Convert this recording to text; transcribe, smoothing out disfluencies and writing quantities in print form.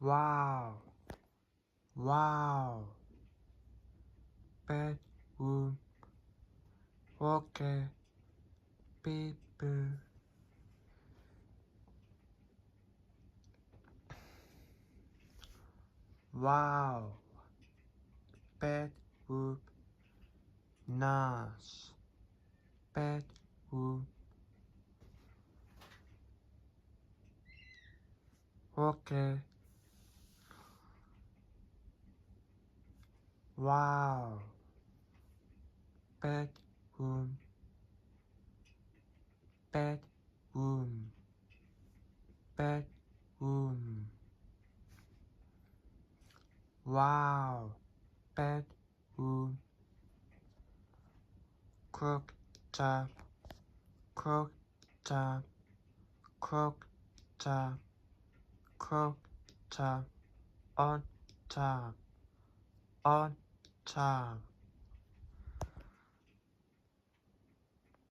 wow wow bedroom okay people wow bedroom nice bedroom okay wow bedroom bedroom bedroom wow bedroom cooktop cooktop cooktop cooktop on top